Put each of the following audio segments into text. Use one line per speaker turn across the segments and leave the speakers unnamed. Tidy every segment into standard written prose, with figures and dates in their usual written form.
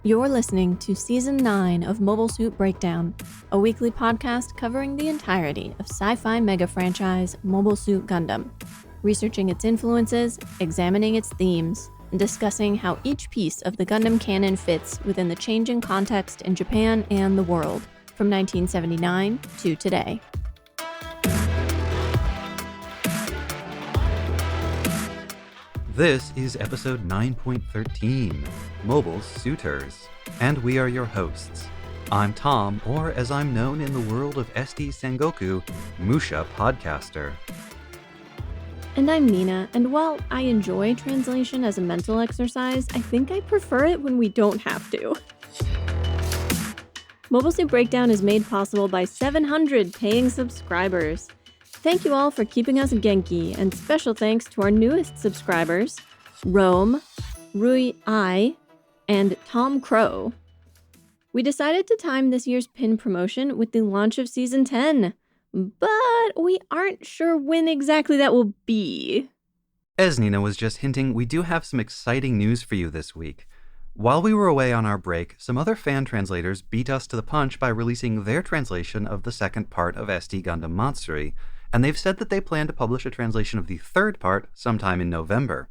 You're listening to Season 9 of Mobile Suit Breakdown, a weekly podcast covering the entirety of sci-fi mega franchise Mobile Suit Gundam, researching its influences, examining its themes, and discussing how each piece of the Gundam canon fits within the changing context in Japan and the world, from 1979 to today.
This is episode 9.13, Mobile Suitors, and we are your hosts. I'm Tom, or as I'm known in the world of SD Sengoku, Musha Podcaster.
And I'm Mina, and while I enjoy translation as a mental exercise, I think I prefer it when we don't have to. Mobile Suit Breakdown is made possible by 700 paying subscribers. Thank you all for keeping us Genki, and special thanks to our newest subscribers, Rome, Rui I, and Tom Crow. We decided to time this year's pin promotion with the launch of Season 10, but we aren't sure when exactly that will be.
As Nina was just hinting, we do have some exciting news for you this week. While we were away on our break, some other fan translators beat us to the punch by releasing their translation of the second part of SD Gundam Matsuri, and they've said that they plan to publish a translation of the third part sometime in November,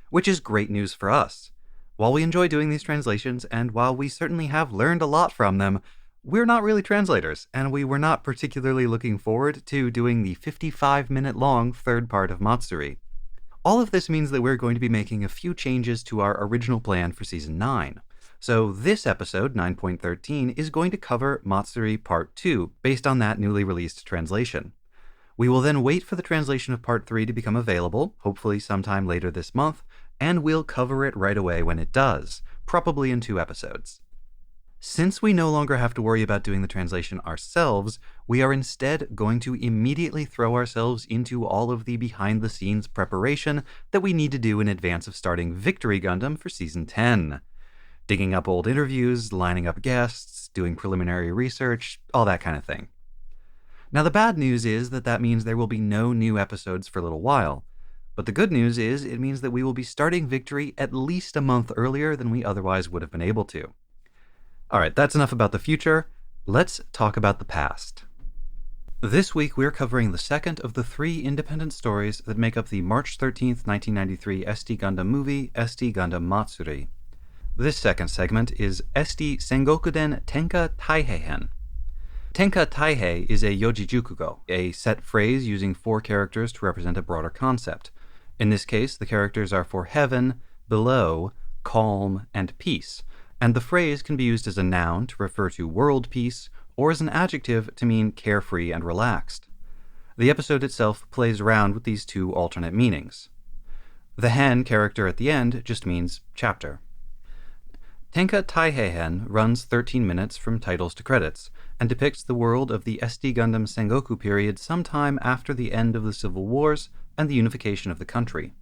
which is great news for us. While we enjoy doing these translations, and while we certainly have learned a lot from them, we're not really translators, and we were not particularly looking forward to doing the 55-minute-long third part of Matsuri. All of this means that we're going to be making a few changes to our original plan for Season 9. So this episode, 9.13, is going to cover Matsuri Part 2, based on that newly released translation. We will then wait for the translation of Part 3 to become available, hopefully sometime later this month, and we'll cover it right away when it does, probably in 2 episodes. Since we no longer have to worry about doing the translation ourselves, we are instead going to immediately throw ourselves into all of the behind-the-scenes preparation that we need to do in advance of starting Victory Gundam for Season 10. Digging up old interviews, lining up guests, doing preliminary research, all that kind of thing. Now, the bad news is that means there will be no new episodes for a little while. But the good news is it means that we will be starting Victory at least a month earlier than we otherwise would have been able to. Alright, that's enough about the future. Let's talk about the past. This week we're covering the second of the 3 independent stories that make up the March 13th, 1993 SD Gundam movie, SD Gundam Matsuri. This second segment is SD Sengokuden Tenka Taiheihen. Tenka Taihei is a yojijukugo, a set phrase using 4 characters to represent a broader concept. In this case, the characters are for heaven, below, calm, and peace, and the phrase can be used as a noun to refer to world peace, or as an adjective to mean carefree and relaxed. The episode itself plays around with these 2 alternate meanings. The hen character at the end just means chapter. Tenka Taiheihen runs 13 minutes from titles to credits, and depicts the world of the SD Gundam Sengoku period sometime after the end of the Civil Wars and the unification of the country.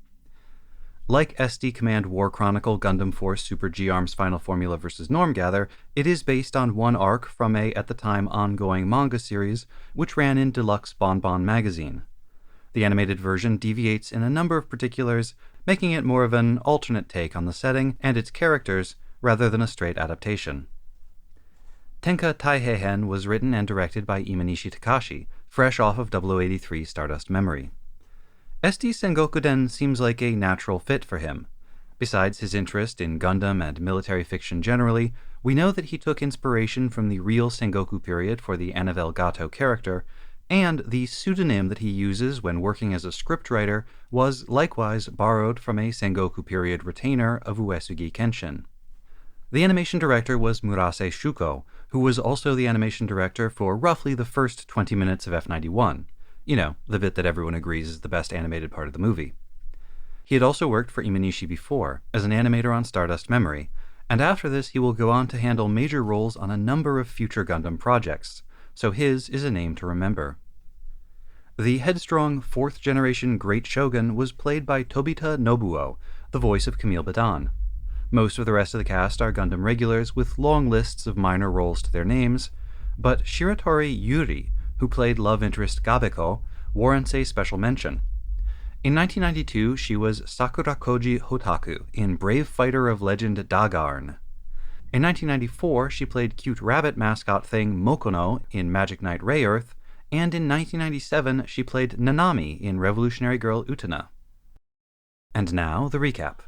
Like SD Command War Chronicle Gundam Force Super G-Arms Final Formula vs. Normgather, it is based on one arc from a, at the time, ongoing manga series, which ran in Deluxe Bonbon magazine. The animated version deviates in a number of particulars, making it more of an alternate take on the setting and its characters, rather than a straight adaptation. Tenka Taiheihen was written and directed by Imanishi Takashi, fresh off of 0083 Stardust Memory. SD Sengokuden seems like a natural fit for him. Besides his interest in Gundam and military fiction generally, we know that he took inspiration from the real Sengoku period for the Annabelle Gato character, and the pseudonym that he uses when working as a scriptwriter was likewise borrowed from a Sengoku period retainer of Uesugi Kenshin. The animation director was Murase Shuko, who was also the animation director for roughly the first 20 minutes of F91. You know, the bit that everyone agrees is the best animated part of the movie. He had also worked for Imanishi before, as an animator on Stardust Memory, and after this he will go on to handle major roles on a number of future Gundam projects, so his is a name to remember. The headstrong 4th-generation Great Shogun was played by Tobita Nobuo, the voice of Camille Badan. Most of the rest of the cast are Gundam regulars with long lists of minor roles to their names, but Shiratori Yuri, who played love interest Gabeko, warrants a special mention. In 1992, she was Sakura Koji Hotaku in Brave Fighter of Legend Dagarn. In 1994, she played cute rabbit mascot thing Mokono in Magic Knight Rayearth, and in 1997, she played Nanami in Revolutionary Girl Utena. And now, the recap.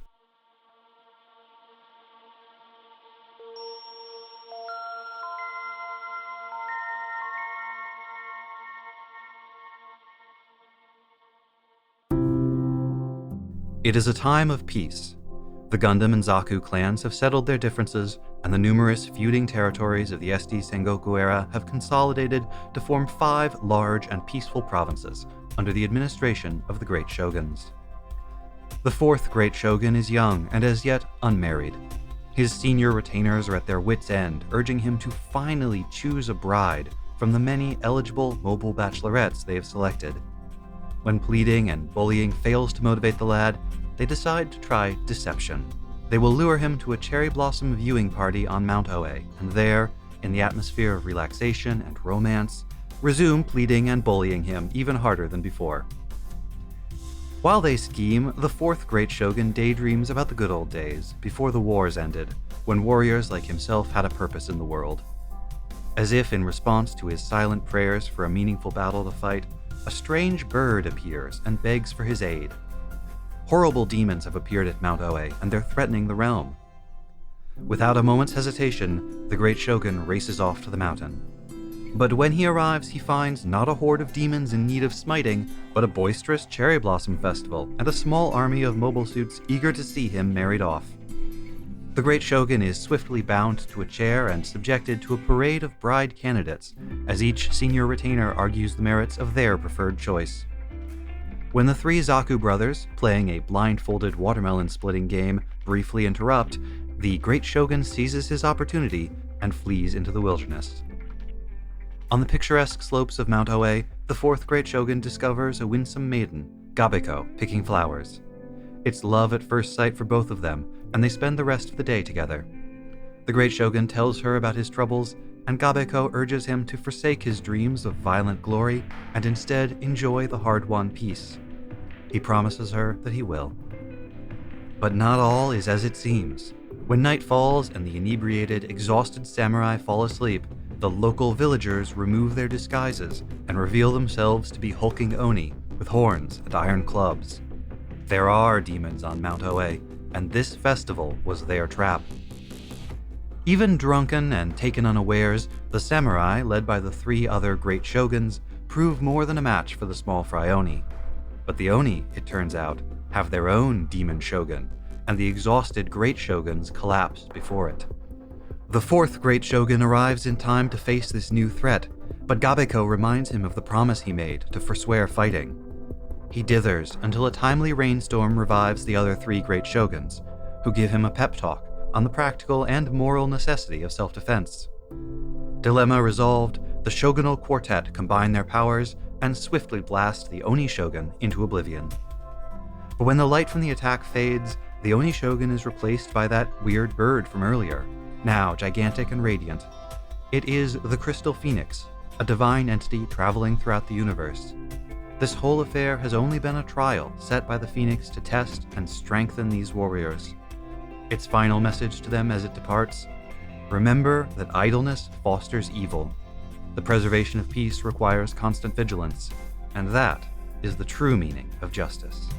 It is a time of peace. The Gundam and Zaku clans have settled their differences, and the numerous feuding territories of the SD Sengoku era have consolidated to form 5 large and peaceful provinces under the administration of the Great Shoguns. The 4th Great Shogun is young and as yet unmarried. His senior retainers are at their wits' end, urging him to finally choose a bride from the many eligible mobile bachelorettes they have selected. When pleading and bullying fails to motivate the lad, they decide to try deception. They will lure him to a cherry blossom viewing party on Mount Oe, and there, in the atmosphere of relaxation and romance, resume pleading and bullying him even harder than before. While they scheme, the 4th Great Shogun daydreams about the good old days, before the wars ended, when warriors like himself had a purpose in the world. As if in response to his silent prayers for a meaningful battle to fight, a strange bird appears and begs for his aid. Horrible demons have appeared at Mount Oe, and they're threatening the realm. Without a moment's hesitation, the Great Shogun races off to the mountain. But when he arrives, he finds not a horde of demons in need of smiting, but a boisterous cherry blossom festival and a small army of mobile suits eager to see him married off. The Great Shogun is swiftly bound to a chair and subjected to a parade of bride candidates, as each senior retainer argues the merits of their preferred choice. When the 3 Zaku brothers, playing a blindfolded watermelon-splitting game, briefly interrupt, the Great Shogun seizes his opportunity and flees into the wilderness. On the picturesque slopes of Mount Oe, the 4th Great Shogun discovers a winsome maiden, Gabeko, picking flowers. It's love at first sight for both of them, and they spend the rest of the day together. The Great Shogun tells her about his troubles, and Gabeko urges him to forsake his dreams of violent glory and instead enjoy the hard-won peace. He promises her that he will. But not all is as it seems. When night falls and the inebriated, exhausted samurai fall asleep, the local villagers remove their disguises and reveal themselves to be hulking Oni with horns and iron clubs. There are demons on Mount Oe, and this festival was their trap. Even drunken and taken unawares, the samurai, led by the 3 other Great Shoguns, prove more than a match for the small fry Oni. But the Oni, it turns out, have their own demon shogun, and the exhausted Great Shoguns collapse before it. The 4th Great Shogun arrives in time to face this new threat, but Gabeko reminds him of the promise he made to forswear fighting. He dithers until a timely rainstorm revives the other 3 Great Shoguns, who give him a pep talk on the practical and moral necessity of self-defense. Dilemma resolved, the shogunal quartet combine their powers and swiftly blast the Oni Shogun into oblivion. But when the light from the attack fades, the Oni Shogun is replaced by that weird bird from earlier, now gigantic and radiant. It is the Crystal Phoenix, a divine entity traveling throughout the universe. This whole affair has only been a trial set by the Phoenix to test and strengthen these warriors. Its final message to them as it departs: remember that idleness fosters evil. The preservation of peace requires constant vigilance, and that is the true meaning of justice.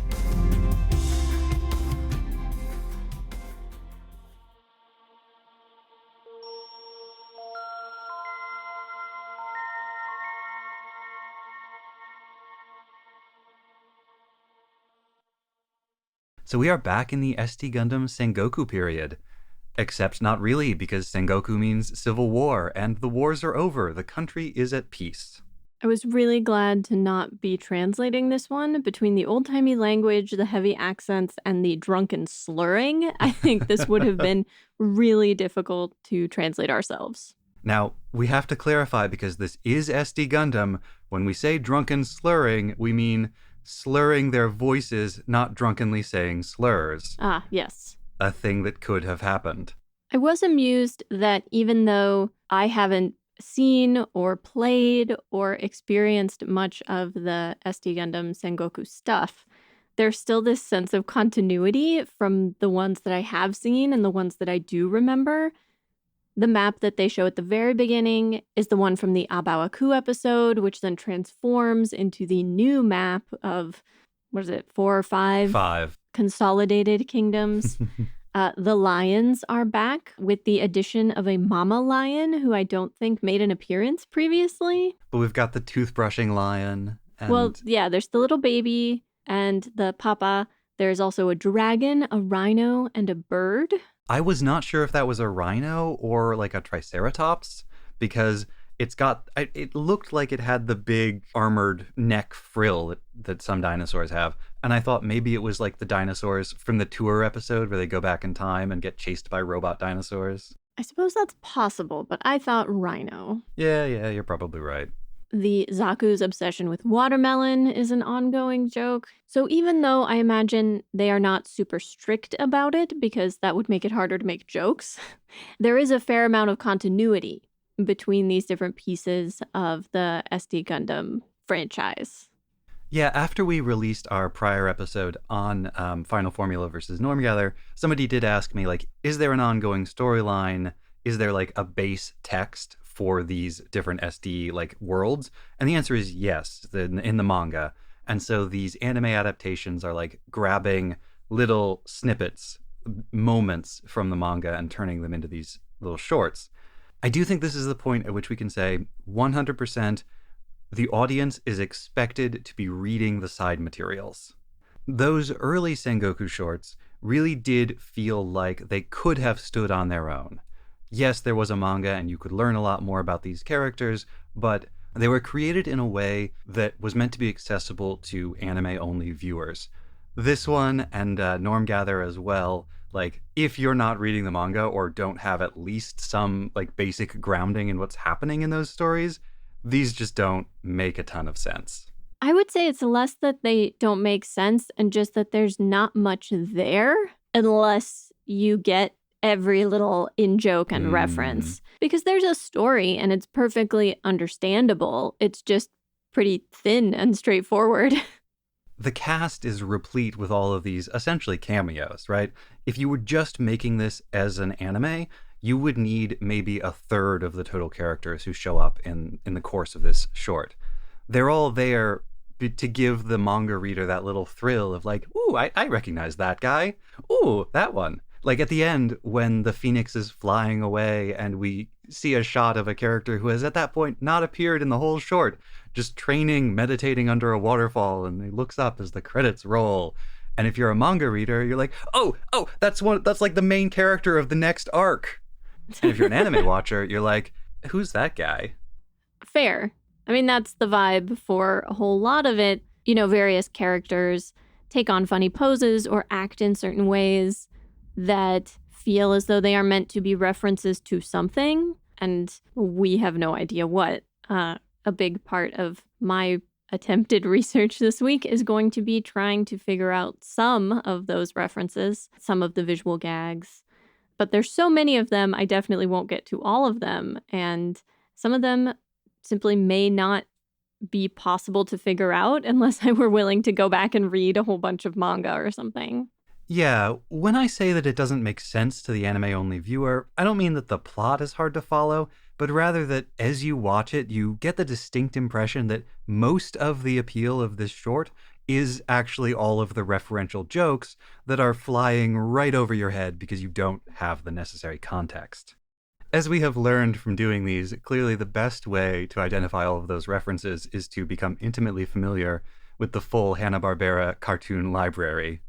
So we are back in the SD Gundam Sengoku period. Except not really, because Sengoku means civil war, and the wars are over. The country is at peace.
I was really glad to not be translating this one. Between the old-timey language, the heavy accents, and the drunken slurring, I think this would have been really difficult to translate ourselves.
Now, we have to clarify, because this is SD Gundam. When we say drunken slurring, we mean slurring their voices, not drunkenly saying slurs.
Ah, yes.
A thing that could have happened.
I was amused that even though I haven't seen or played or experienced much of the SD Gundam Sengoku stuff, there's still this sense of continuity from the ones that I have seen and the ones that I do remember. The map that they show at the very beginning is the one from the Abawaku episode, which then transforms into the new map of, what is it, 4 or 5?
5.
Consolidated kingdoms. The lions are back with the addition of a mama lion who I don't think made an appearance previously.
But we've got the toothbrushing lion. And...
Well, yeah, there's the little baby and the papa. There's also a dragon, a rhino, and a bird.
I was not sure if that was a rhino or like a triceratops because it looked like it had the big armored neck frill that some dinosaurs have. And I thought maybe it was like the dinosaurs from the tour episode where they go back in time and get chased by robot dinosaurs.
I suppose that's possible, but I thought rhino.
Yeah, you're probably right.
The Zaku's obsession with watermelon is an ongoing joke. So even though I imagine they are not super strict about it, because that would make it harder to make jokes, there is a fair amount of continuity between these different pieces of the SD Gundam franchise.
Yeah, after we released our prior episode on Final Formula versus Normgather, somebody did ask me, like, is there an ongoing storyline? Is there, like, a base text for these different SD, like, worlds? And the answer is yes, in the manga. And so these anime adaptations are, like, grabbing little snippets, moments from the manga and turning them into these little shorts. I do think this is the point at which we can say 100% the audience is expected to be reading the side materials. Those early Sengoku shorts really did feel like they could have stood on their own. Yes, there was a manga and you could learn a lot more about these characters, but they were created in a way that was meant to be accessible to anime-only viewers. This one and Normgather as well, like, if you're not reading the manga or don't have at least some, like, basic grounding in what's happening in those stories, these just don't make a ton of sense.
I would say it's less that they don't make sense and just that there's not much there unless you get every little in-joke and reference. Because there's a story and it's perfectly understandable. It's just pretty thin and straightforward.
The cast is replete with all of these essentially cameos, right? If you were just making this as an anime, you would need maybe a third of the total characters who show up in the course of this short. They're all there to give the manga reader that little thrill of like, ooh, I recognize that guy. Ooh, that one. Like at the end, when the Phoenix is flying away and we see a shot of a character who has at that point not appeared in the whole short, just training, meditating under a waterfall, and he looks up as the credits roll. And if you're a manga reader, you're like, oh, that's like the main character of the next arc. And if you're an anime watcher, you're like, who's that guy?
Fair. I mean, that's the vibe for a whole lot of it. You know, various characters take on funny poses or act in certain ways that feel as though they are meant to be references to something, and we have no idea what. A big part of my attempted research this week is going to be trying to figure out some of those references, some of the visual gags. But there's so many of them, I definitely won't get to all of them, and some of them simply may not be possible to figure out unless I were willing to go back and read a whole bunch of manga or something.
Yeah, when I say that it doesn't make sense to the anime-only viewer, I don't mean that the plot is hard to follow, but rather that as you watch it, you get the distinct impression that most of the appeal of this short is actually all of the referential jokes that are flying right over your head because you don't have the necessary context. As we have learned from doing these, clearly the best way to identify all of those references is to become intimately familiar with the full Hanna-Barbera cartoon library.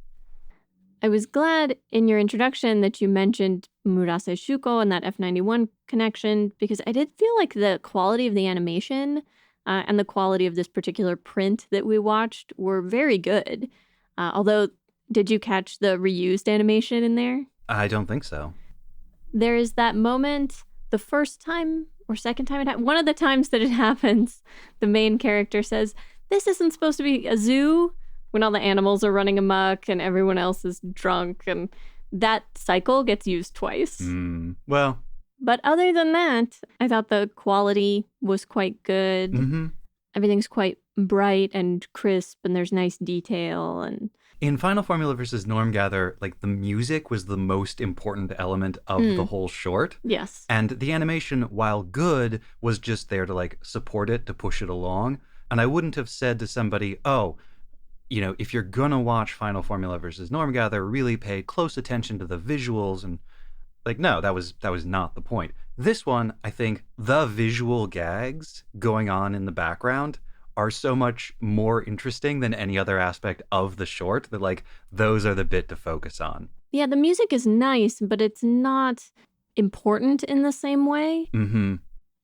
I was glad in your introduction that you mentioned Murase Shuko and that F91 connection, because I did feel like the quality of the animation and the quality of this particular print that we watched were very good. Although, did you catch the reused animation in there?
I don't think so.
There is that moment, the first time or second time it happened, one of the times that it happens, the main character says, "This isn't supposed to be a zoo," when all the animals are running amok and everyone else is drunk, and that cycle gets used twice.
Well.
But other than that, I thought the quality was quite good.
Mm-hmm.
Everything's quite bright and crisp, and there's nice detail. And
In Final Formula versus Normgather, like the music was the most important element of the whole short.
yes.
And the animation, while good, was just there to like support it, to push it along. And I wouldn't have said to somebody, oh, if you're gonna watch Final Formula versus Normgather, really pay close attention to the visuals. And like, no, that was not the point. This one, I think the visual gags going on in the background are so much more interesting than any other aspect of the short, that like those are the bit to focus on.
Yeah, the music is nice, but it's not important in the same way.
Mm-hmm.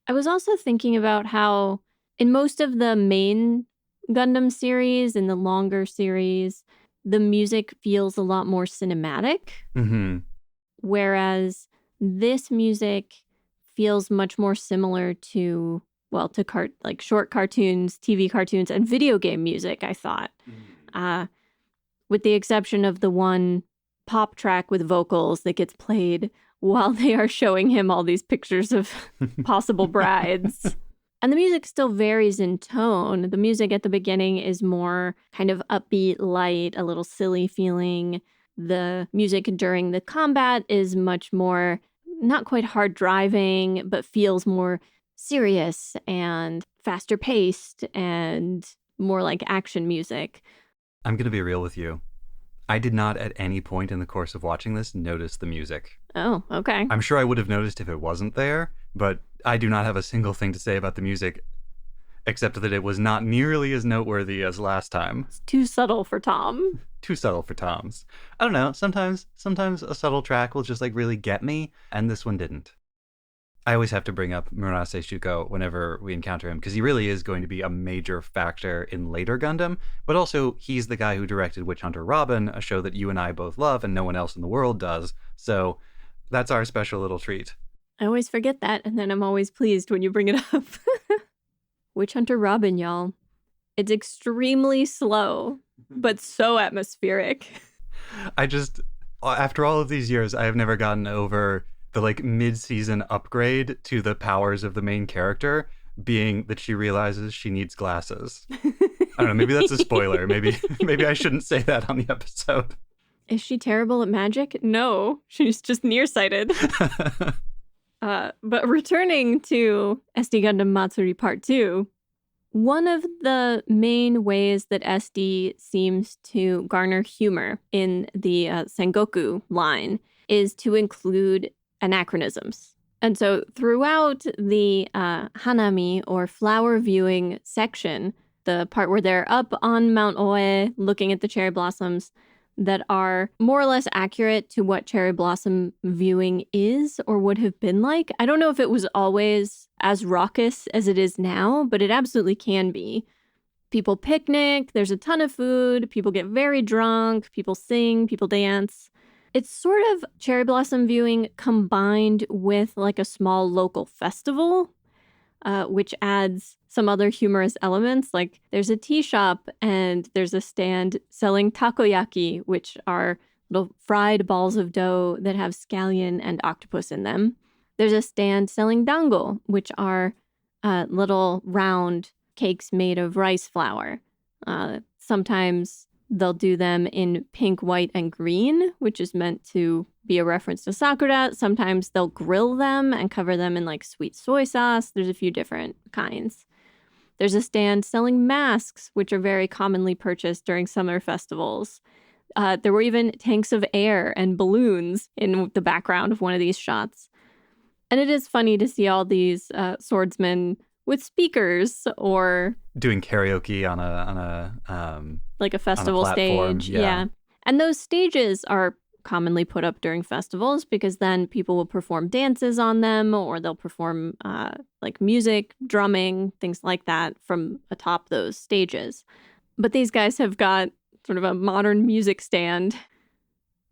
I was also thinking about how in most of the main Gundam series, in the longer series, the music feels a lot more cinematic.
Mm-hmm.
Whereas this music feels much more similar to, like short cartoons, TV cartoons, and video game music, I thought. With the exception of the one pop track with vocals that gets played while they are showing him all these pictures of possible brides. And the music still varies in tone. The music at the beginning is more kind of upbeat, light, a little silly feeling. The music during the combat is much more, not quite hard driving, but feels more serious and faster paced and more like action music.
I'm going to be real with you. I did not at any point in the course of watching this notice the music.
Oh, okay.
I'm sure I would have noticed if it wasn't there, but I do not have a single thing to say about the music, except that it was not nearly as noteworthy as last time.
It's too subtle for Tom.
Too subtle for Tom's. I don't know, sometimes a subtle track will just like really get me, and this one didn't. I always have to bring up Murase Shuko whenever we encounter him, because he really is going to be a major factor in later Gundam, but also he's the guy who directed Witch Hunter Robin, a show that you and I both love and no one else in the world does, so that's our special little treat.
I always forget that, and then I'm always pleased when you bring it up. Witch Hunter Robin, y'all. It's extremely slow, but so atmospheric.
After all of these years, I have never gotten over the like mid-season upgrade to the powers of the main character being that she realizes she needs glasses. I don't know, maybe that's a spoiler. Maybe I shouldn't say that on the episode.
Is she terrible at magic? No, she's just nearsighted. But returning to SD Gundam Matsuri Part 2, one of the main ways that SD seems to garner humor in the Sengoku line is to include anachronisms. And so throughout the Hanami, or flower viewing section, the part where they're up on Mount Oe looking at the cherry blossoms that are more or less accurate to what cherry blossom viewing is or would have been like. I don't know if it was always as raucous as it is now, but it absolutely can be. People picnic, there's a ton of food, people get very drunk, people sing, people dance. It's sort of cherry blossom viewing combined with like a small local festival, which adds some other humorous elements. Like there's a tea shop and there's a stand selling takoyaki, which are little fried balls of dough that have scallion and octopus in them. There's a stand selling dango, which are little round cakes made of rice flour. Sometimes they'll do them in pink, white, and green, which is meant to be a reference to Sakura. Sometimes they'll grill them and cover them in like sweet soy sauce. There's a few different kinds. There's a stand selling masks, which are very commonly purchased during summer festivals. There were even tanks of air and balloons in the background of one of these shots. And it is funny to see all these swordsmen with speakers or
doing karaoke on a
like a festival stage.
Yeah.
And those stages are commonly put up during festivals because then people will perform dances on them, or they'll perform like music, drumming, things like that from atop those stages. But these guys have got sort of a modern music stand.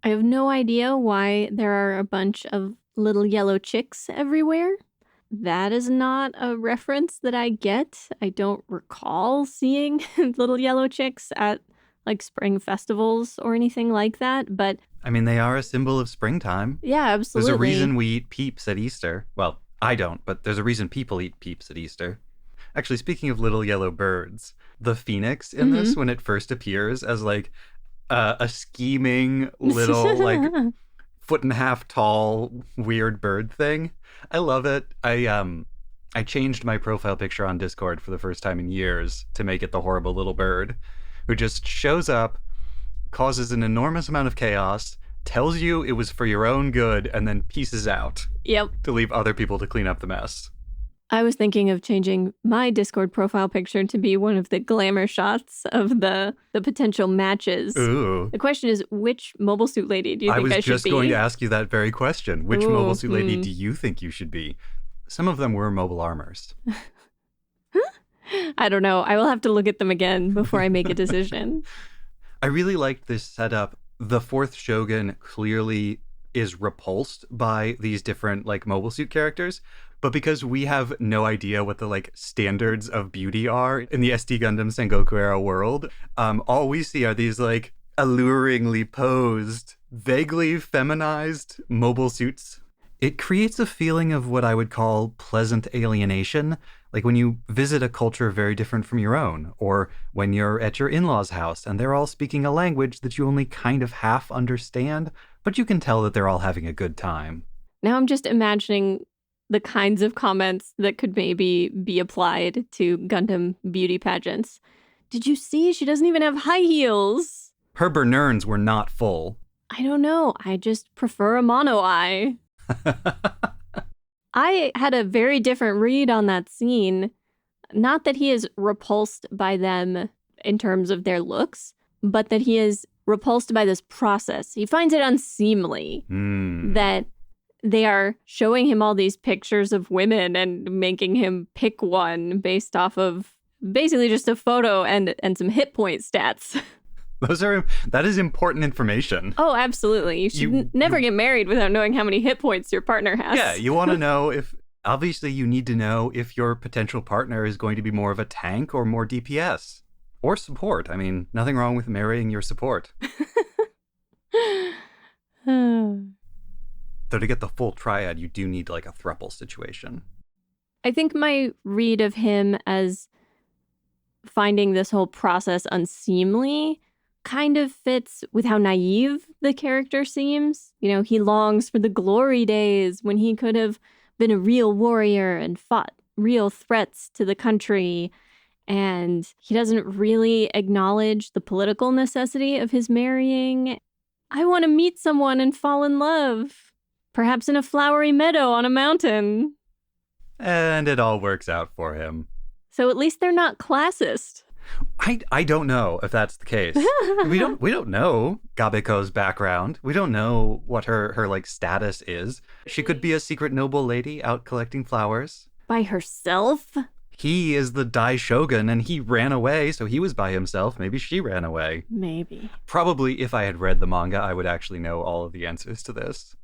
I have no idea why there are a bunch of little yellow chicks everywhere. That is not a reference that I get. I don't recall seeing little yellow chicks at like spring festivals or anything like that. But
I mean, they are a symbol of springtime.
Yeah, absolutely.
There's a reason we eat peeps at Easter. Well, I don't, but there's a reason people eat peeps at Easter. Actually, speaking of little yellow birds, the phoenix in this, when it first appears as like a scheming little like foot and a half tall weird bird thing, I love it. I changed my profile picture on Discord for the first time in years to make it the horrible little bird who just shows up, causes an enormous amount of chaos, tells you it was for your own good, and then pieces out.
Yep.
To leave other people to clean up the mess.
I was thinking of changing my Discord profile picture to be one of the glamour shots of the potential matches.
Ooh.
The question is, which mobile suit lady do you think I should be?
I was just going to ask you that very question. Which mobile suit lady do you think you should be? Some of them were mobile armors.
I don't know. I will have to look at them again before I make a decision.
I really liked this setup. The fourth Shogun clearly is repulsed by these different like mobile suit characters, but because we have no idea what the like standards of beauty are in the SD Gundam Sengoku era world, all we see are these like alluringly posed, vaguely feminized mobile suits. It creates a feeling of what I would call pleasant alienation, like when you visit a culture very different from your own, or when you're at your in-laws' house and they're all speaking a language that you only kind of half understand, but you can tell that they're all having a good time.
Now I'm just imagining the kinds of comments that could maybe be applied to Gundam beauty pageants. Did you see? She doesn't even have high heels.
Her Bernerns were not full.
I don't know. I just prefer a mono eye. I had a very different read on that scene. Not that he is repulsed by them in terms of their looks, but that he is repulsed by this process. He finds it unseemly that they are showing him all these pictures of women and making him pick one based off of basically just a photo and some hit point stats.
That is important information.
Oh, absolutely. You should never get married without knowing how many hit points your partner has.
Yeah, you want to know if, obviously you need to know if your potential partner is going to be more of a tank or more DPS. Or support. I mean, nothing wrong with marrying your support. Though to get the full triad, you do need like a throuple situation.
I think my read of him as finding this whole process unseemly kind of fits with how naive the character seems. You know, he longs for the glory days when he could have been a real warrior and fought real threats to the country. And he doesn't really acknowledge the political necessity of his marrying. I want to meet someone and fall in love, perhaps in a flowery meadow on a mountain.
And it all works out for him.
So at least they're not classist.
I don't know if that's the case. we don't know Gabeko's background. We don't know what her like status is. She could be a secret noble lady out collecting flowers.
By herself?
He is the Dai Shogun and he ran away, so he was by himself. Maybe she ran away.
Maybe.
Probably if I had read the manga, I would actually know all of the answers to this.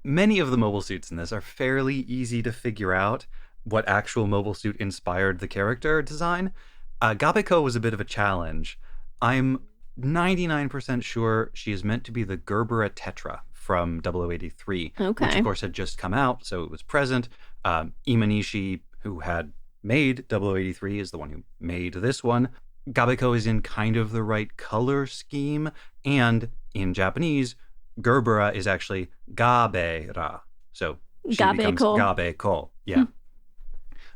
Many of the mobile suits in this are fairly easy to figure out what actual mobile suit inspired the character design. Gabeko was a bit of a challenge. I'm 99% sure she is meant to be the Gerbera Tetra from 0083,
okay.
Which of course had just come out, so it was present. Imanishi, who had made 0083, is the one who made this one. Gabeko is in kind of the right color scheme, and in Japanese, Gerbera is actually Gabera, so she becomes Gabeko. Yeah.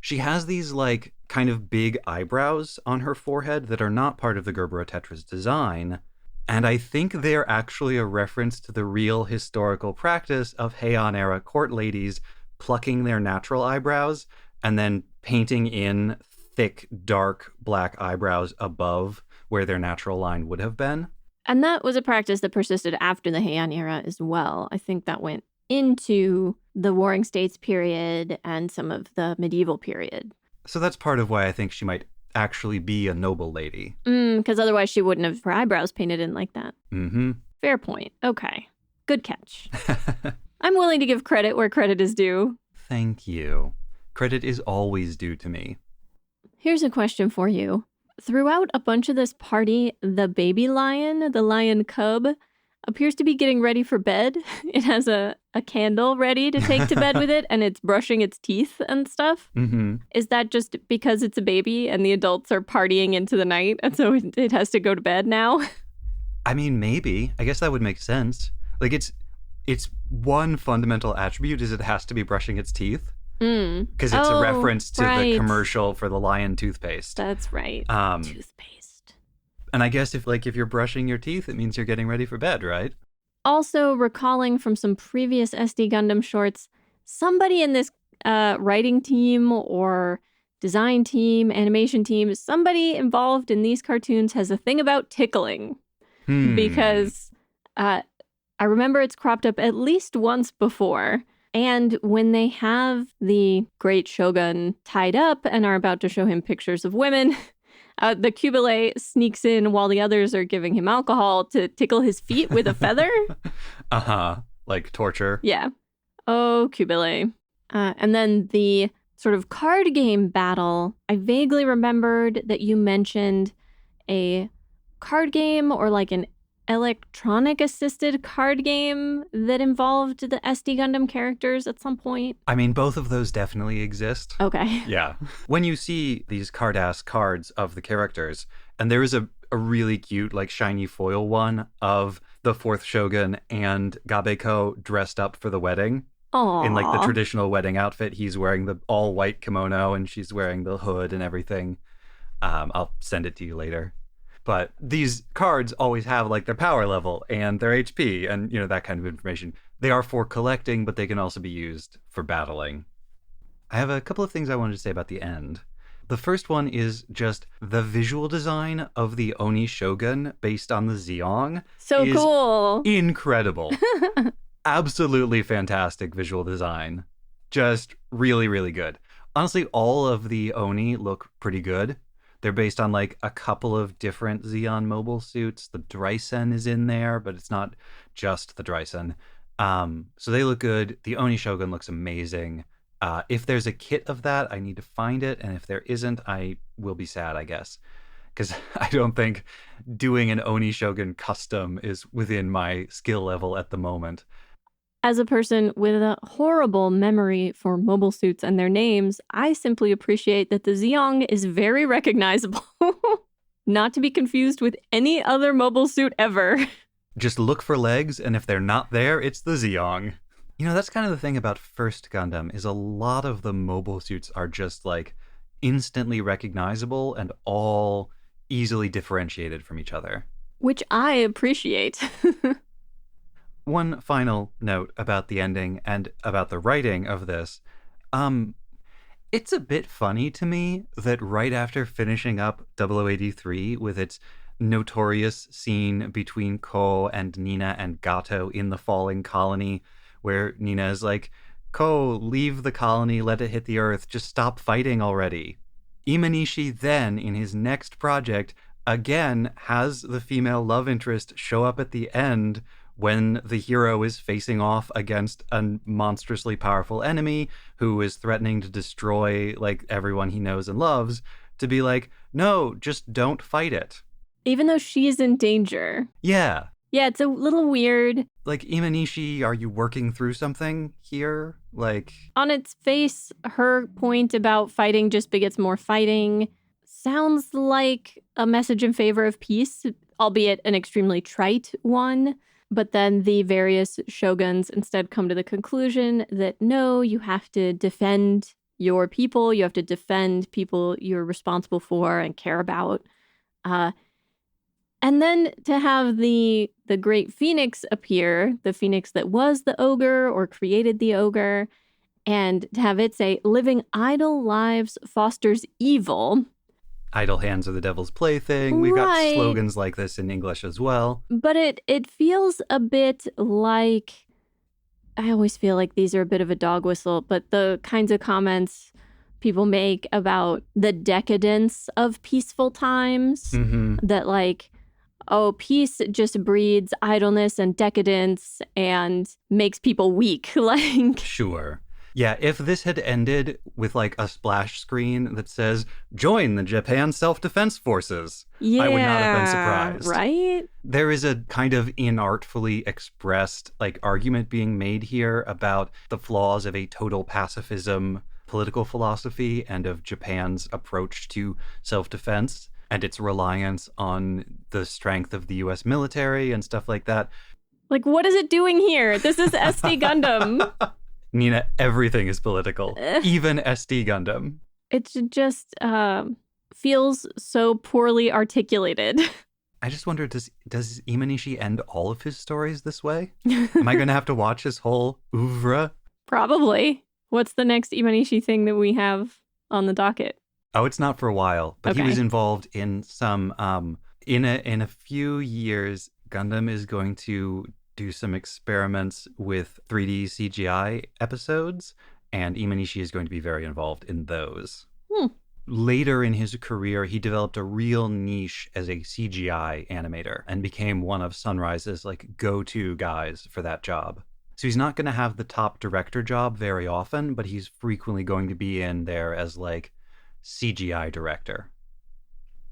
She has these like kind of big eyebrows on her forehead that are not part of the Gerbera Tetra's design. And I think they're actually a reference to the real historical practice of Heian era court ladies plucking their natural eyebrows and then painting in thick, dark black eyebrows above where their natural line would have been.
And that was a practice that persisted after the Heian era as well. I think that went into the Warring States period and some of the medieval period.
So that's part of why I think she might actually be a noble lady.
Because otherwise she wouldn't have her eyebrows painted in like that.
Mm-hmm.
Fair point. Okay. Good catch. I'm willing to give credit where credit is due.
Thank you. Credit is always due to me.
Here's a question for you. Throughout a bunch of this party, the baby lion, the lion cub, appears to be getting ready for bed. It has a candle ready to take to bed with it, and it's brushing its teeth and stuff.
Mm-hmm.
Is that just because it's a baby and the adults are partying into the night, and so it has to go to bed now?
I mean, maybe. I guess that would make sense. Like, its one fundamental attribute is it has to be brushing its teeth. Because it's a reference to the commercial for the Lion toothpaste.
That's right. Toothpaste.
And I guess if you're brushing your teeth, it means you're getting ready for bed, right?
Also, recalling from some previous SD Gundam shorts, somebody in this writing team or design team, animation team, somebody involved in these cartoons has a thing about tickling. Because I remember it's cropped up at least once before. And when they have the great Shogun tied up and are about to show him pictures of women, the Kubile sneaks in while the others are giving him alcohol to tickle his feet with a feather.
Like torture.
Yeah. Oh, Kubile. And then the sort of card game battle, I vaguely remembered that you mentioned a card game or like an electronic assisted card game that involved the SD Gundam characters at some point.
I mean, both of those definitely exist.
Okay.
Yeah. When you see these card-ass cards of the characters, and there is a really cute, like, shiny foil one of the fourth Shogun and Gabeko dressed up for the wedding.
Aww.
In, like, the traditional wedding outfit. He's wearing the all-white kimono, and she's wearing the hood and everything. I'll send it to you later. But these cards always have, like, their power level and their HP and, you know, that kind of information. They are for collecting, but they can also be used for battling. I have a couple of things I wanted to say about the end. The first one is just the visual design of the Oni Shogun based on the Zeong.
So cool.
Incredible. Absolutely fantastic visual design. Just really, really good. Honestly, all of the Oni look pretty good. They're based on, like, a couple of different Zeon mobile suits. The Drysen is in there, but it's not just the Drysen. So they look good. The Oni Shogun looks amazing. If there's a kit of that, I need to find it. And if there isn't, I will be sad, I guess. Because I don't think doing an Oni Shogun custom is within my skill level at the moment.
As a person with a horrible memory for mobile suits and their names, I simply appreciate that the Zeong is very recognizable. Not to be confused with any other mobile suit ever.
Just look for legs, and if they're not there, it's the Zeong. You know, that's kind of the thing about First Gundam, is a lot of the mobile suits are just, like, instantly recognizable and all easily differentiated from each other.
Which I appreciate.
One final note about the ending and about the writing of this. It's a bit funny to me that right after finishing up 0083 with its notorious scene between Ko and Nina and Gato in the falling colony, where Nina is like, Ko, leave the colony, let it hit the earth, just stop fighting already. Imanishi then, in his next project, again has the female love interest show up at the end when the hero is facing off against a monstrously powerful enemy who is threatening to destroy, like, everyone he knows and loves, to be like, no, just don't fight it.
Even though she's in danger.
Yeah.
Yeah, it's a little weird.
Like, Imanishi, are you working through something here? Like,
on its face, her point about fighting just begets more fighting sounds like a message in favor of peace, albeit an extremely trite one. But then the various shoguns instead come to the conclusion that no, you have to defend your people. You have to defend people you're responsible for and care about. And then to have the great phoenix appear, the phoenix that was the ogre or created the ogre, and to have it say, living idle lives fosters evil.
Idle hands are the devil's plaything. We've got slogans like this in English as well.
But it feels a bit like, I always feel like these are a bit of a dog whistle, but the kinds of comments people make about the decadence of peaceful times, that like, oh, peace just breeds idleness and decadence and makes people weak. Like,
sure. Yeah, if this had ended with like a splash screen that says, join the Japan Self-Defense Forces, I would not have been surprised.
Right?
There is a kind of inartfully expressed like argument being made here about the flaws of a total pacifism political philosophy and of Japan's approach to self-defense and its reliance on the strength of the US military and stuff like that.
Like, what is it doing here? This is SD Gundam.
Nina, everything is political, even SD Gundam.
It just feels so poorly articulated.
I just wonder, does Imanishi end all of his stories this way? Am I going to have to watch his whole oeuvre?
Probably. What's the next Imanishi thing that we have on the docket?
Oh, it's not for a while, but
Okay.
He was involved in some, in a few years, Gundam is going to do some experiments with 3D CGI episodes, and Imanishi is going to be very involved in those. Later in his career, he developed a real niche as a CGI animator and became one of Sunrise's like go-to guys for that job. So he's not going to have the top director job very often, but he's frequently going to be in there as like CGI director.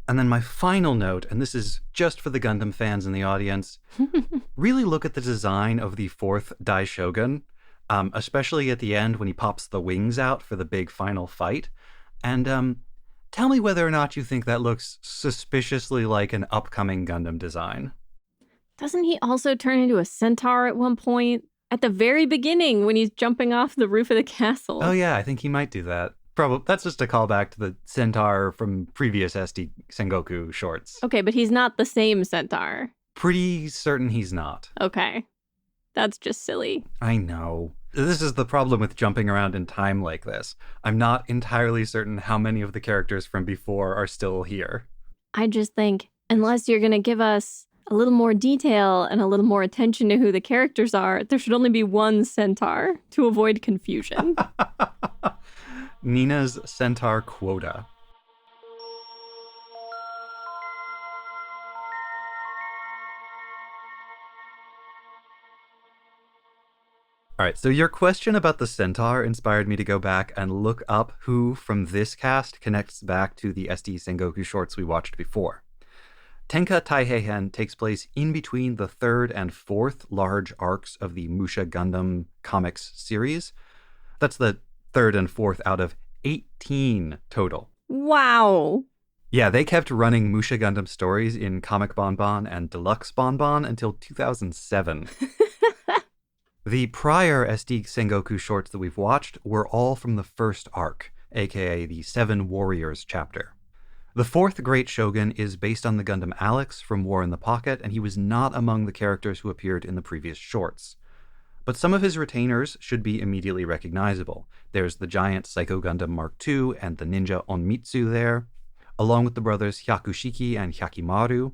And then my final note, and this is just for the Gundam fans in the audience, really look at the design of the 4th Daishogun, especially at the end when he pops the wings out for the big final fight. And tell me whether or not you think that looks suspiciously like an upcoming Gundam design.
Doesn't he also turn into a centaur at one point? At the very beginning when he's jumping off the roof of the castle.
Oh yeah, I think he might do that. Probably that's just a callback to the centaur from previous SD Sengoku shorts.
Okay, but he's not the same centaur.
Pretty certain he's not.
Okay. That's just silly.
I know. This is the problem with jumping around in time like this. I'm not entirely certain how many of the characters from before are still here.
I just think, unless you're going to give us a little more detail and a little more attention to who the characters are, there should only be one centaur to avoid confusion.
Nina's centaur quota. All right, so your question about the centaur inspired me to go back and look up who from this cast connects back to the SD Sengoku shorts we watched before. Tenka Taiheihen takes place in between the 3rd and 4th large arcs of the Musha Gundam comics series. That's the 3rd and 4th out of 18 total.
Wow.
Yeah, they kept running Musha Gundam stories in Comic Bonbon and Deluxe Bonbon until 2007. The prior SD Sengoku shorts that we've watched were all from the 1st arc, aka the 7 Warriors chapter. The 4th Great Shogun is based on the Gundam Alex from War in the Pocket, and he was not among the characters who appeared in the previous shorts. But some of his retainers should be immediately recognizable. There's the giant Psycho Gundam Mark II and the ninja Onmitsu there, along with the brothers Hyakushiki and Hyakimaru.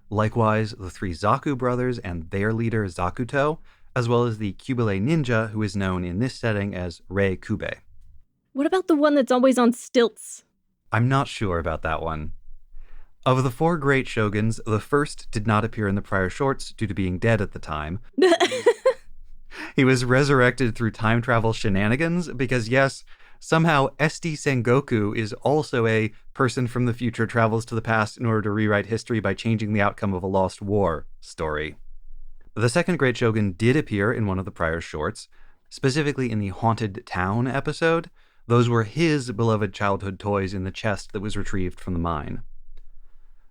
Likewise, the 3 Zaku brothers and their leader Zakuto, as well as the Kubele ninja, who is known in this setting as Rei Kube.
What about the one that's always on stilts?
I'm not sure about that one. Of the 4 great shoguns, the first did not appear in the prior shorts due to being dead at the time. He was resurrected through time travel shenanigans because, yes, somehow SD Sengoku is also a person from the future travels to the past in order to rewrite history by changing the outcome of a lost war story. The 2nd Great Shogun did appear in one of the prior shorts, specifically in the Haunted Town episode. Those were his beloved childhood toys in the chest that was retrieved from the mine.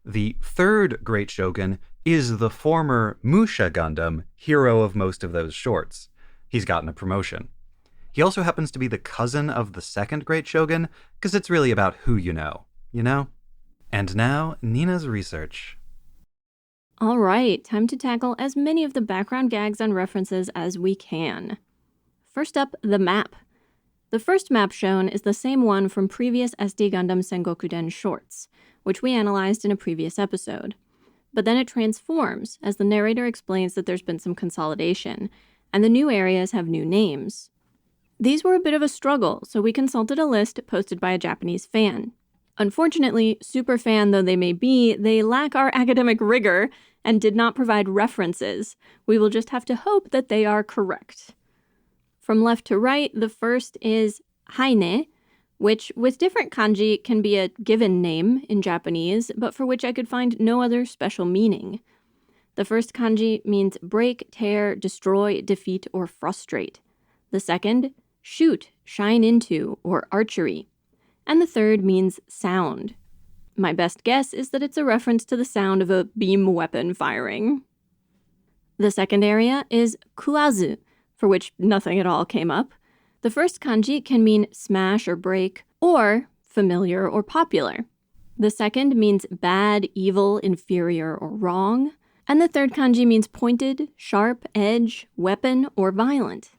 The 3rd Great Shogun is the former Musha Gundam, hero of most of those shorts. He's gotten a promotion. He also happens to be the cousin of the 2nd Great Shogun, because it's really about who you know? And now, Nina's research.
All right, time to tackle as many of the background gags and references as we can. First up, the map. The first map shown is the same one from previous SD Gundam Sengokuden shorts, which we analyzed in a previous episode. But then it transforms, as the narrator explains that there's been some consolidation, and the new areas have new names. These were a bit of a struggle, so we consulted a list posted by a Japanese fan. Unfortunately, superfan though they may be, they lack our academic rigor and did not provide references. We will just have to hope that they are correct. From left to right, the first is haine, which with different kanji can be a given name in Japanese, but for which I could find no other special meaning. The first kanji means break, tear, destroy, defeat, or frustrate. The second, shoot, shine into, or archery. And the third means sound. My best guess is that it's a reference to the sound of a beam weapon firing. The second area is kuazu, for which nothing at all came up. The first kanji can mean smash or break, or familiar or popular. The second means bad, evil, inferior, or wrong. And the third kanji means pointed, sharp, edge, weapon, or violent.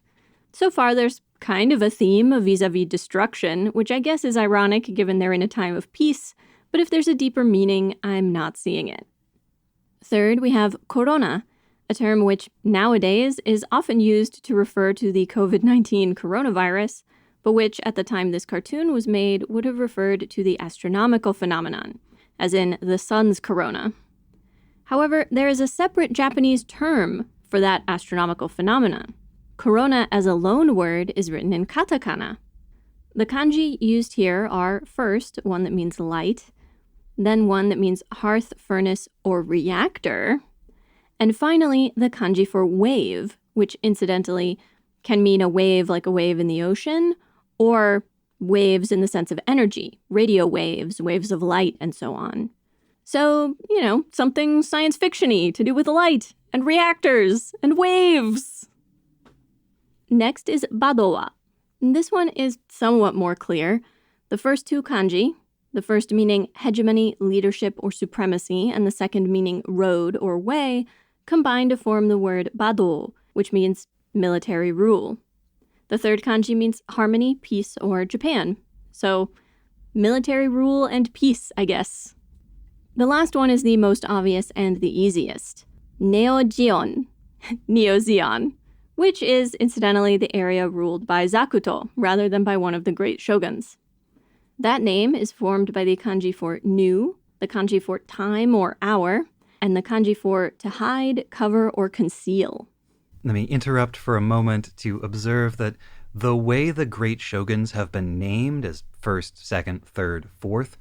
So far, there's kind of a theme of vis-a-vis destruction, which I guess is ironic given they're in a time of peace, but if there's a deeper meaning, I'm not seeing it. Third, we have corona, a term which nowadays is often used to refer to the COVID-19 coronavirus, but which at the time this cartoon was made would have referred to the astronomical phenomenon, as in the sun's corona. However, there is a separate Japanese term for that astronomical phenomenon. Corona as a loan word is written in katakana. The kanji used here are first one that means light, then one that means hearth, furnace, or reactor, and finally the kanji for wave, which incidentally can mean a wave like a wave in the ocean, or waves in the sense of energy, radio waves, waves of light, and so on. So, something science fiction-y to do with light and reactors and waves. Next is badowa. This one is somewhat more clear. The first two kanji, the first meaning hegemony, leadership, or supremacy, and the second meaning road or way, combine to form the word bado, which means military rule. The third kanji means harmony, peace, or Japan. So, military rule and peace, I guess. The last one is the most obvious and the easiest. Neo-Zeon, Neo-Zeon, which is, incidentally, the area ruled by Zakuto, rather than by one of the great shoguns. That name is formed by the kanji for new, the kanji for time or hour, and the kanji for to hide, cover, or conceal.
Let me interrupt for a moment to observe that the way the great shoguns have been named as first, second, third, fourth,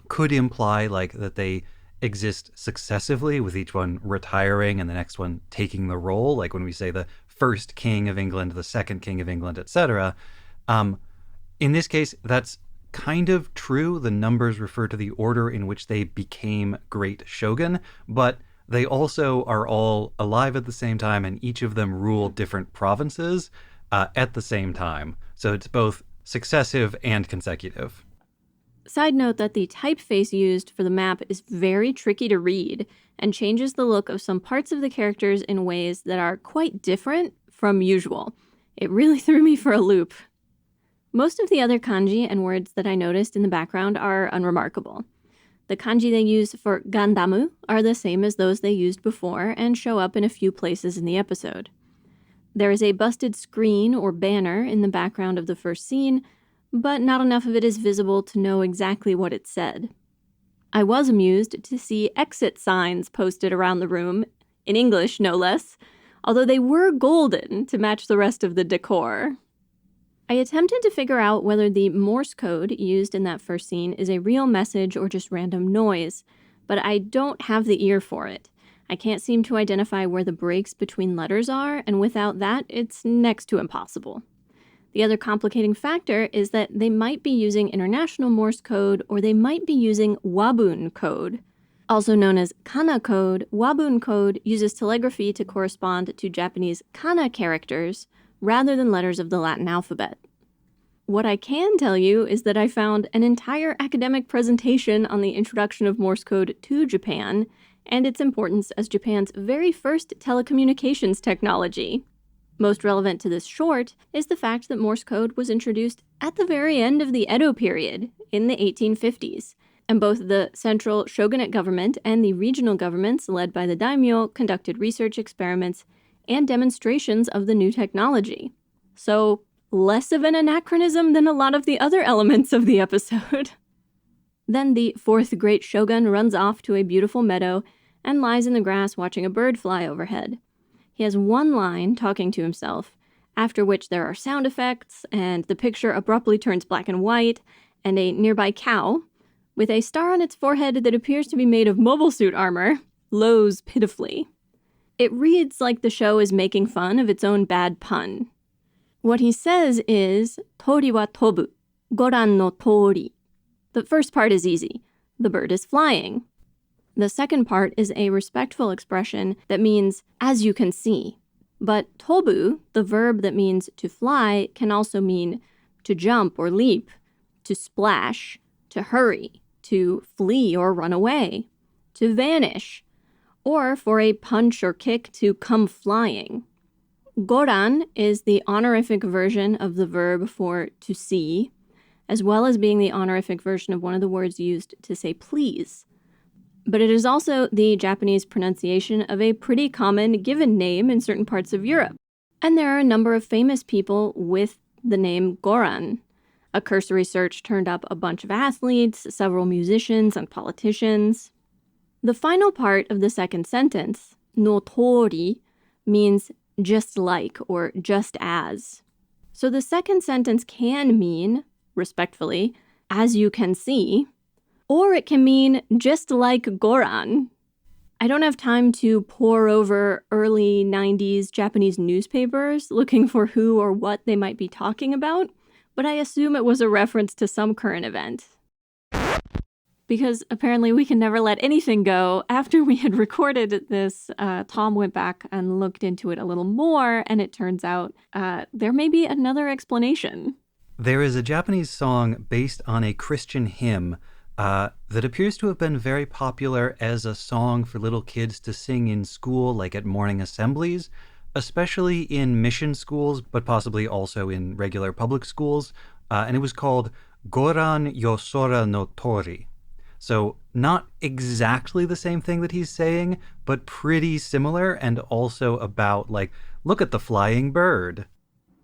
could imply that they exist successively, with each one retiring and the next one taking the role, like when we say the first king of England, the second king of England, etc. In this case, that's kind of true. The numbers refer to the order in which they became great shogun, but they also are all alive at the same time, and each of them rule different provinces at the same time. So it's both successive and consecutive.
Side note that the typeface used for the map is very tricky to read and changes the look of some parts of the characters in ways that are quite different from usual. It really threw me for a loop. Most of the other kanji and words that I noticed in the background are unremarkable. The kanji they use for Gandamu are the same as those they used before and show up in a few places in the episode. There is a busted screen or banner in the background of the first scene, but not enough of it is visible to know exactly what it said. I was amused to see exit signs posted around the room, in English no less, although they were golden to match the rest of the decor. I attempted to figure out whether the Morse code used in that first scene is a real message or just random noise, but I don't have the ear for it. I can't seem to identify where the breaks between letters are, and without that, it's next to impossible. The other complicating factor is that they might be using International Morse code or they might be using Wabun code. Also known as Kana code, Wabun code uses telegraphy to correspond to Japanese kana characters rather than letters of the Latin alphabet. What I can tell you is that I found an entire academic presentation on the introduction of Morse code to Japan and its importance as Japan's very first telecommunications technology. Most relevant to this short is the fact that Morse code was introduced at the very end of the Edo period, in the 1850s, and both the central shogunate government and the regional governments led by the daimyo conducted research experiments and demonstrations of the new technology. So, less of an anachronism than a lot of the other elements of the episode. Then the fourth great shogun runs off to a beautiful meadow and lies in the grass watching a bird fly overhead. He has one line talking to himself, after which there are sound effects, and the picture abruptly turns black and white, and a nearby cow, with a star on its forehead that appears to be made of mobile suit armor, lows pitifully. It reads like the show is making fun of its own bad pun. What he says is, tori wa tobu, goran no tori. The first part is easy. The bird is flying. The second part is a respectful expression that means, as you can see. But tobu, the verb that means to fly, can also mean to jump or leap, to splash, to hurry, to flee or run away, to vanish, or for a punch or kick to come flying. Goran is the honorific version of the verb for to see, as well as being the honorific version of one of the words used to say please. But it is also the Japanese pronunciation of a pretty common given name in certain parts of Europe. And there are a number of famous people with the name Goran. A cursory search turned up a bunch of athletes, several musicians, and politicians. The final part of the second sentence, no tori, means just like or just as. So the second sentence can mean, respectfully, as you can see, or it can mean just like Goran. I don't have time to pore over early 90s Japanese newspapers looking for who or what they might be talking about, but I assume it was a reference to some current event. Because apparently we can never let anything go. After we had recorded this, Tom went back and looked into it a little more, and it turns out there may be another explanation.
There is a Japanese song based on a Christian hymn that appears to have been very popular as a song for little kids to sing in school, like at morning assemblies, especially in mission schools, but possibly also in regular public schools. And it was called Goran yo sora no tori. So not exactly the same thing that he's saying, but pretty similar, and also about, like, look at the flying bird.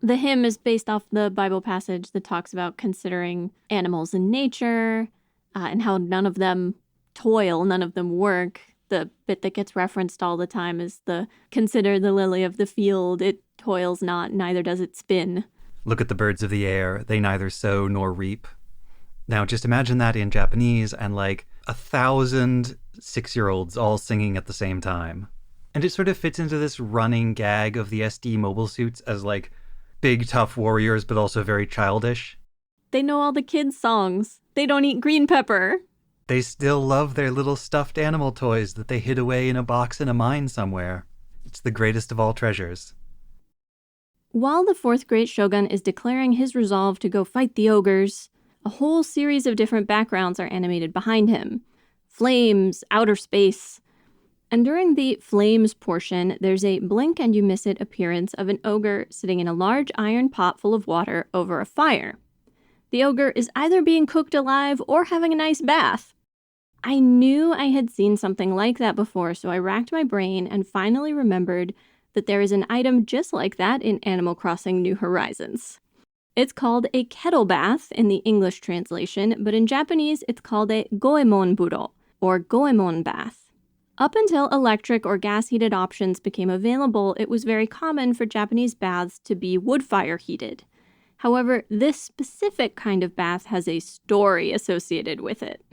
The hymn is based off the Bible passage that talks about considering animals in nature, and how none of them toil, none of them work. The bit that gets referenced all the time is the consider the lily of the field, it toils not, neither does it spin.
Look at the birds of the air, they neither sow nor reap. Now just imagine that in Japanese and like 1,000 6-year-olds all singing at the same time. And it sort of fits into this running gag of the SD mobile suits as like big tough warriors, but also very childish.
They know all the kids' songs. They don't eat green pepper.
They still love their little stuffed animal toys that they hid away in a box in a mine somewhere. It's the greatest of all treasures.
While the fourth great shogun is declaring his resolve to go fight the ogres, a whole series of different backgrounds are animated behind him. Flames, outer space. And during the flames portion, there's a blink and you miss it appearance of an ogre sitting in a large iron pot full of water over a fire. The ogre is either being cooked alive or having a nice bath. I knew I had seen something like that before, so I racked my brain and finally remembered that there is an item just like that in Animal Crossing New Horizons. It's called a kettle bath in the English translation, but in Japanese it's called a goemon buro, or goemon bath. Up until electric or gas-heated options became available, it was very common for Japanese baths to be wood-fire heated. However, this specific kind of bath has a story associated with it.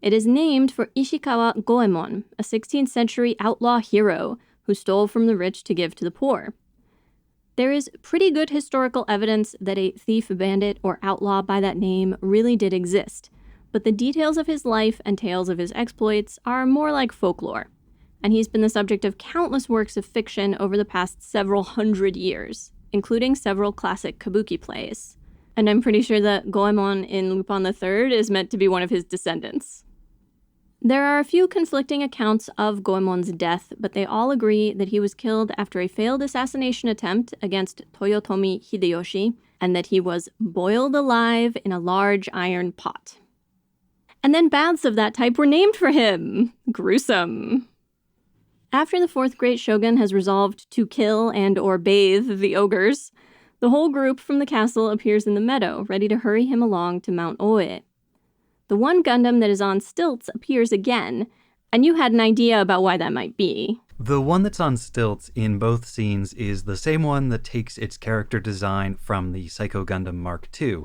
It is named for Ishikawa Goemon, a 16th century outlaw hero who stole from the rich to give to the poor. There is pretty good historical evidence that a thief, bandit, or outlaw by that name really did exist, but the details of his life and tales of his exploits are more like folklore, and he's been the subject of countless works of fiction over the past several hundred years, including several classic kabuki plays. And I'm pretty sure that Goemon in Lupin III is meant to be one of his descendants. There are a few conflicting accounts of Goemon's death, but they all agree that he was killed after a failed assassination attempt against Toyotomi Hideyoshi, and that he was boiled alive in a large iron pot. And then baths of that type were named for him. Gruesome. After the fourth great shogun has resolved to kill and or bathe the ogres, the whole group from the castle appears in the meadow, ready to hurry him along to Mount Oe. The one Gundam that is on stilts appears again, and you had an idea about why that might be.
The one that's on stilts in both scenes is the same one that takes its character design from the Psycho Gundam Mark II.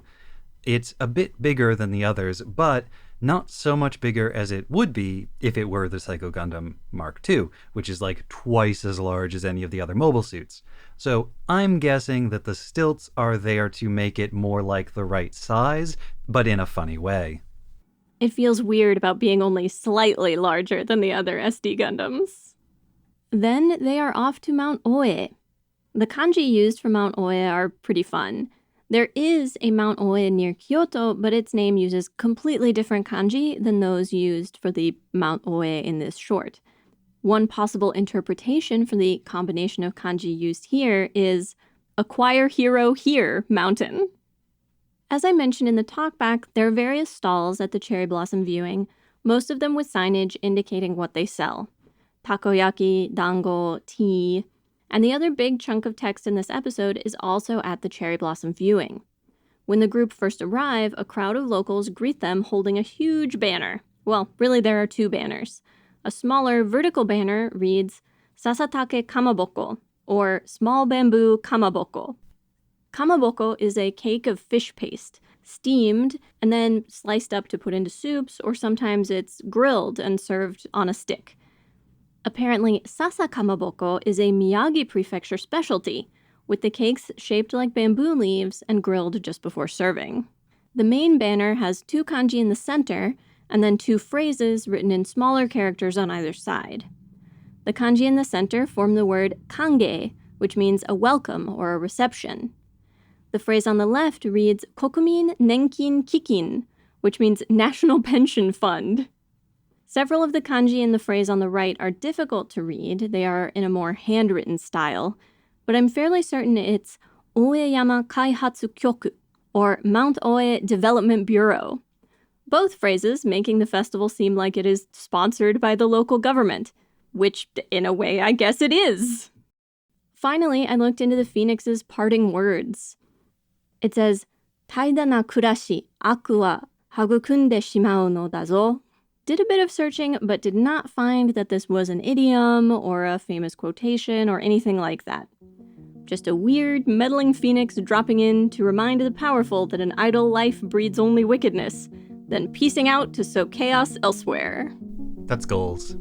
It's a bit bigger than the others, but not so much bigger as it would be if it were the Psycho Gundam Mark II, which is like twice as large as any of the other mobile suits. So I'm guessing that the stilts are there to make it more like the right size, but in a funny way.
It feels weird about being only slightly larger than the other SD Gundams. Then they are off to Mount Oe. The kanji used for Mount Oe are pretty fun. There is a Mount Oe near Kyoto, but its name uses completely different kanji than those used for the Mount Oe in this short. One possible interpretation for the combination of kanji used here is Acquire Hero Here Mountain. As I mentioned in the talkback, there are various stalls at the Cherry Blossom viewing, most of them with signage indicating what they sell. Takoyaki, dango, tea, and the other big chunk of text in this episode is also at the Cherry Blossom viewing. When the group first arrive, a crowd of locals greet them holding a huge banner. Well, really there are two banners. A smaller vertical banner reads Sasatake Kamaboko, or Small Bamboo Kamaboko. Kamaboko is a cake of fish paste, steamed and then sliced up to put into soups, or sometimes it's grilled and served on a stick. Apparently, Sasa Kamaboko is a Miyagi Prefecture specialty, with the cakes shaped like bamboo leaves and grilled just before serving. The main banner has two kanji in the center, and then two phrases written in smaller characters on either side. The kanji in the center form the word kange, which means a welcome or a reception. The phrase on the left reads Kokumin Nenkin Kikin, which means National Pension Fund. Several of the kanji in the phrase on the right are difficult to read. They are in a more handwritten style, but I'm fairly certain it's Oeyama Kaihatsu Kyoku, or Mount Oe Development Bureau. Both phrases making the festival seem like it is sponsored by the local government, which, in a way, I guess it is. Finally, I looked into the Phoenix's parting words. It says, Taida na kurashi, aku wa hagukunde shimau no da zo. Did a bit of searching, but did not find that this was an idiom or a famous quotation or anything like that. Just a weird, meddling phoenix dropping in to remind the powerful that an idle life breeds only wickedness, then piecing out to sow chaos elsewhere.
That's goals.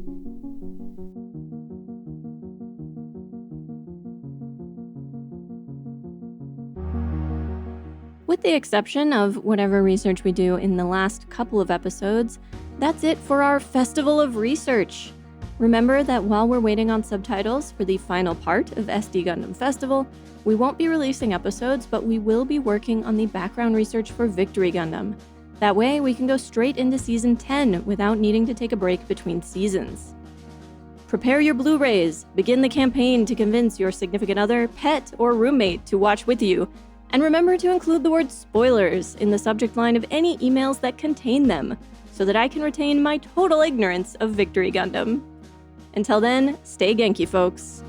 With the exception of whatever research we do in the last couple of episodes, that's it for our Festival of Research. Remember that while we're waiting on subtitles for the final part of SD Gundam Festival, we won't be releasing episodes, but we will be working on the background research for Victory Gundam. That way, we can go straight into Season 10 without needing to take a break between seasons. Prepare your Blu-rays, begin the campaign to convince your significant other, pet, or roommate to watch with you, and remember to include the word spoilers in the subject line of any emails that contain them, so that I can retain my total ignorance of Victory Gundam. Until then, stay Genki, folks.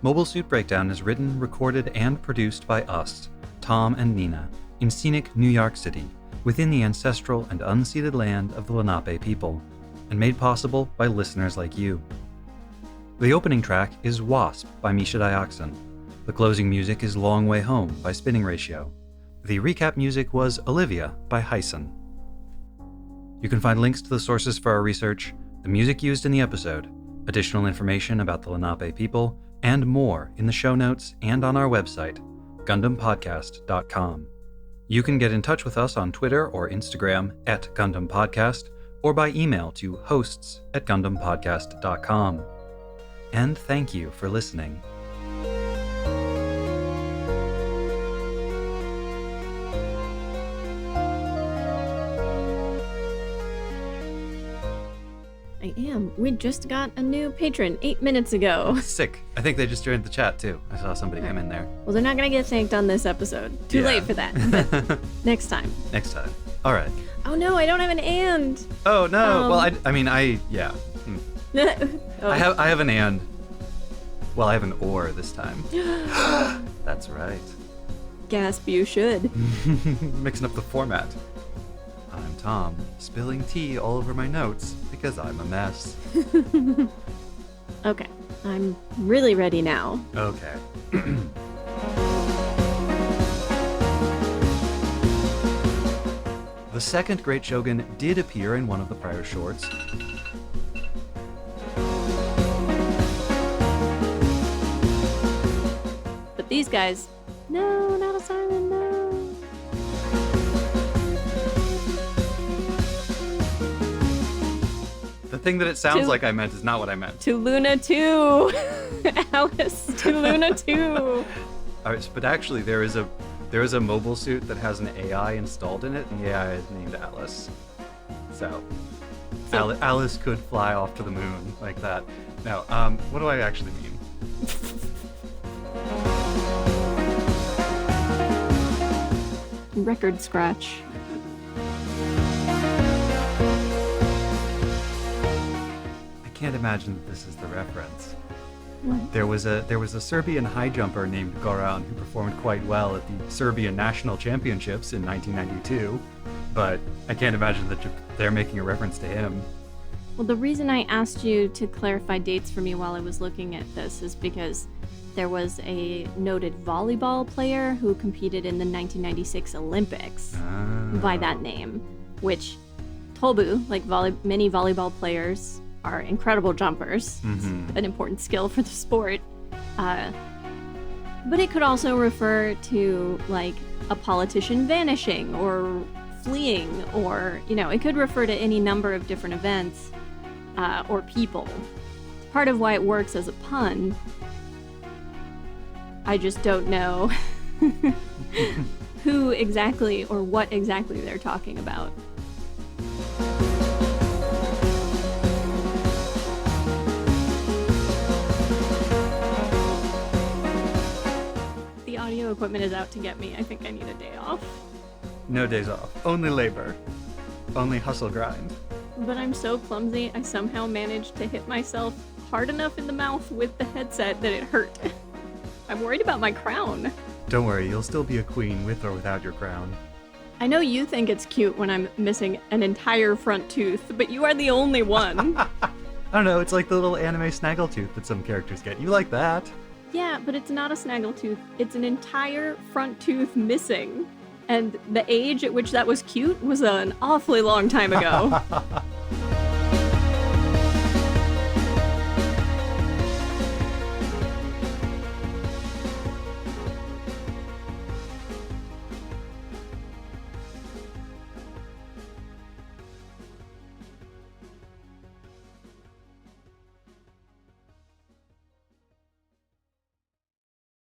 Mobile Suit Breakdown is written, recorded, and produced by us, Tom and Nina, in scenic New York City, within the ancestral and unceded land of the Lenape people, and made possible by listeners like you. The opening track is Wasp by Misha Dioxin. The closing music is Long Way Home by Spinning Ratio. The recap music was Olivia by Hyson. You can find links to the sources for our research, the music used in the episode, additional information about the Lenape people, and more in the show notes and on our website, GundamPodcast.com. You can get in touch with us on Twitter or Instagram at Gundam Podcast, or by email to hosts@GundamPodcast.com. And thank you for listening.
I am. We just got a new patron 8 minutes ago.
Sick. I think they just joined the chat too. I saw somebody come in there.
Well, they're not going to get thanked on this episode. Too late for that. But next time.
Next time. All right.
Oh no, I don't have an and.
Oh no. Well, yeah.
Oh.
I have an and. Well, I have an or this time. That's right.
Gasp, you should.
Mixing up the format. I'm Tom, spilling tea all over my notes because I'm a mess.
Okay, I'm really ready now.
Okay. The second Great Shogun did appear in one of the prior shorts.
But these guys, no, not a siren, no.
The thing that it sounds like I meant is not what I meant.
To Luna 2! Alice, to Luna 2!
Alright, but actually there is a mobile suit that has an AI installed in it, and the AI is named Alice. So Alice could fly off to the moon like that. Now, what do I actually mean?
Record scratch.
I can't imagine that this is the reference.
What?
There was a Serbian high jumper named Goran who performed quite well at the Serbian National Championships in 1992, but I can't imagine that they're making a reference to him.
Well, the reason I asked you to clarify dates for me while I was looking at this is because there was a noted volleyball player who competed in the 1996 Olympics by that name, which Tobu, like many volleyball players, are incredible jumpers.
Mm-hmm.
It's an important skill for the sport. But it could also refer to, like, a politician vanishing or fleeing, or, it could refer to any number of different events or people. Part of why it works as a pun. I just don't know who exactly or what exactly they're talking about. The audio equipment is out to get me. I think I need a day off.
No days off. Only labor. Only hustle grind.
But I'm so clumsy, I somehow managed to hit myself hard enough in the mouth with the headset that it hurt. I'm worried about my crown.
Don't worry, you'll still be a queen with or without your crown.
I know you think it's cute when I'm missing an entire front tooth, but you are the only one.
I don't know, it's like the little anime snaggletooth that some characters get. You like that?
Yeah, but it's not a snaggletooth. It's an entire front tooth missing. And the age at which that was cute was an awfully long time ago.